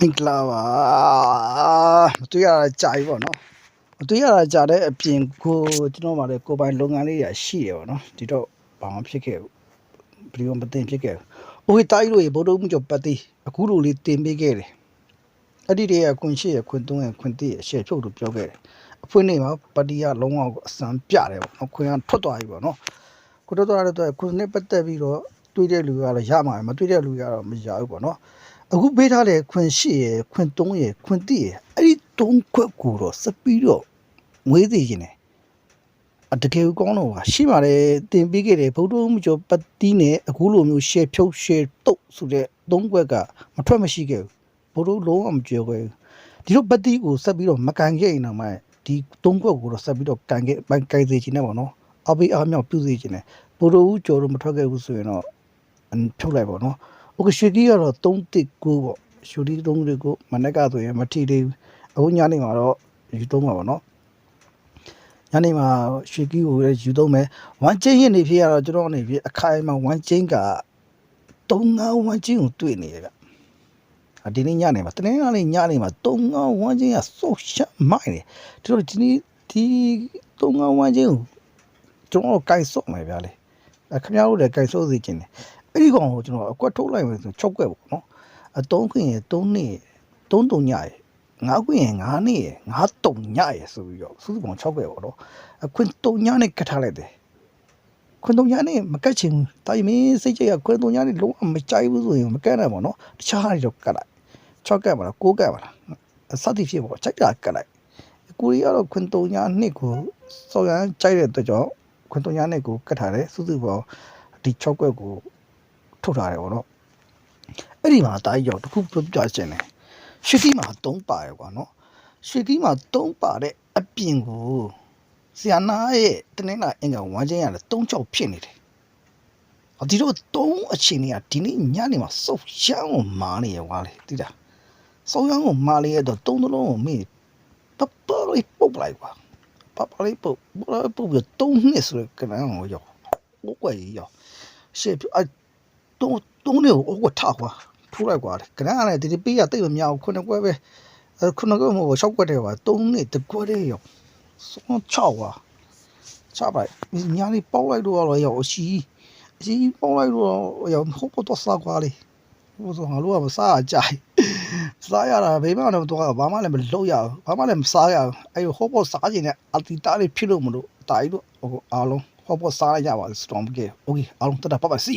မင်္ဂလာပါမတွေ့ရတာကြာပြီပေါ့နော်မတွေ့ရတာကြာတဲ့အပြင်ကိုကျွန်တော်မှလည်းကိုယ်ပိုင်လုပ်ငန်းလေးရရှိရပေါ့နော်ဒီတော့ဘာမှဖြစ်ခဲ့ဘူးဘယ်လိုမသိဖြစ်ခဲ့ဘူးအိုးတားကြီးတို့ရေဗုဒ္ဓမှုကျော်ပတ်သေးအခုလိုလေးတင်ပေးခဲ့တယ်အဲ့ဒီတည်းကခွန်ရှိရခွန်3ရခွန်3ရရှယ်ဖြုတ်လို့ပြောခဲ့တယ်အဖွင့်နေမှာပတီးရလုံးဝအစမ်းပြတယ်ပေါ့နော်ခွန်ကထွက်သွားပြီပေါ့နော်ကိုထွက်သွားတော့ခွန်နဲ့ပတ်သက်ပြီးတော့တွေးတဲ့လူကတော့ရမှာမတွေးတဲ့လူကတော့မရဘူးပေါ့နော်အခုပေးထားတဲ့ခွင်8ရယ်ခွင်3ရယ်ခွင်1ရယ်အဲ့ဒီ3ခွက်ကိုတော့စပီးတော့ငွေးသေးခြင်းနဲ့တကယ်ကောင်းတော့ပါရှိပါတယ်တင်ပြီးခဲ့တယ်ဗုဒ္ဓမှုကျော်ပတ်တီးနဲ့အခုလိုမျိုးရှယ်ဖြုတ်ရှယ်တုတ်ဆိုတဲ့3ခွက်ကမထွက်မရှိခဲ့ဘူးဗုဒ္ဓလုံးဝမကြော်ခဲ့ဘူးဒီလိုပတ်တီးကိုဆက်ပြီးတော့မကန်ခဲ့ရင်တော့မှဒီ3ခွက်ကိုတော့ဆက်ပြီးတော့ကန်ခဲ့ကိုင်စေခြင်းနဲ့ပေါ့နော်အပိအားမြောက်ပြုစေခြင်းနဲ့ဗုဒ္ဓဦးကျော်တော့မထွက်ခဲ့ဘူးဆိုရင်တော့ဖြုတ်လိုက်ပေါ့နော်โอเคရွှေကြီးကတော့3-9ပေါ့ရွှေကြီး3-9မနက်ကဆိုရင်မထီသေးဘူးအခုညနေမှာတော့ယူသုံးပါပေါ့နော်ညနေမှာရွှေကြီးကိုလည်းယူသုံးမယ်ဝမ်ချင်းရင်နေဖြစ်ရတော့ကျွန်တော်အနေဖြင့်အခိုင်မှာဝမ်ချင်းက3-5ဝမ်ချင်းကိုတွေ့နေရဗျဒီနေ့ညနေမှာတနေ့ညနေမှာ3-5ဝမ်ချင်းကဆော့ရှက်မိုင်းတယ်ဒီလိုဒီ3-5ဝမ်ချင်းကိုကျွန်တော်ကိုင်ဆော့မယ်ဗျာလေခင်ဗျားတို့လည်းကိုင်ဆော့စီခြင်းတယ်အဲ့ဒီကောင်ကိုကျွန်တော်အကွက်ထုတ်လိုက်မယ်ဆို6ခွက်ပေါ့နော်3ခွင့်ရ3နှစ်3-3ညရ5ခွင့်ရ5နှစ်ရ5-3ညရဆိုပြီးတော့စုစုပေါင်း6ခွက်ပေါ့နော်ခွင့်3ညနဲ့ကတ်ထားလိုက်တယ်ခွင့်3ညနဲ့မကတ်ချင်ဘူးတာမင်းစိတ်ကြရခွင့်3ညနဲ့လုံးဝမကြိုက်ဘူးဆိုရင်မကတ်နိုင်ပါတော့တခြားဟာတွေတော့ကတ်လိုက်6ကတ်ပါလား9ကတ်ပါလားစသည်ဖြစ်ပေါ့ကြိုက်တာကတ်လိုက်ကိုရီးယားတော့ခွင့်3ညနှစ်ကိုစော်ရန်ကြိုက်တဲ့အတွက်ကြောင့်ခွင့်3ညနှစ်ကိုကတ်ထားတယ်စုစုပေါင်းဒီ6ခွက်ကိုထုတ်ထားတယ်ပေါ့နော်အဲ့ဒီမှာတားရောက်တခုပြချင်တယ်ရွှေကြီးမှာ3ပါရကွာနော်ရွှေကြီးမှာ3ပါတဲ့အပြင်ကိုဆရာနာရဲ့တနင်္လာအင်္ဂါဝမ်းချင်းရတယ်3-6ဖြစ်နေတယ်ဒီတော့3အချိန်တွေကဒီနေ့ညနေမှာစုပ်ရှမ်းကိုမာနေရကွာလေသိလားစုပ်ရှမ်းကိုမာလေရတော့3လုံးကိုမေးပပလေးပုတ်လိုက်ကွာပပလေးပုတ်ပြီး3နှစ်ဆိုကနန်းကိုရောက်ဘွယ်ရောက်ရှေ့တုံးနေကိုအကွက်ထကွာထိုးလိုက်ကွာကနန်းကလည်းဒီပေးရတိတ်မများဘူးခုနှစ်ကွဲပဲခုနှစ်ကွဲမဟုတ်6ကွက်တည်းကွာ3နှစ်တကွက်တည်းရောက်ဆုံး6ကွာချပါညာလေးပေါက်လိုက်တော့ရောက်အရှိပေါက်လိုက်တော့ရောက်ဟိုပေါ်တော့စားကွာလေဟိုဆိုငါတို့ကမစားကြိုက်စားရတာဘေးမှတော့တော့ဘာမှလည်းမလုပ်ရဘူးဘာမှလည်းမစားရဘူးအဲ့ဟိုပေါ်စားခြင်းနဲ့အတီတားလေးဖြစ်လို့မလို့တာကြီးတို့အားလုံးဟောပေါ်စားရပါစတော်မကေโอเคအားလုံးတတ်တာပတ်ပါစီ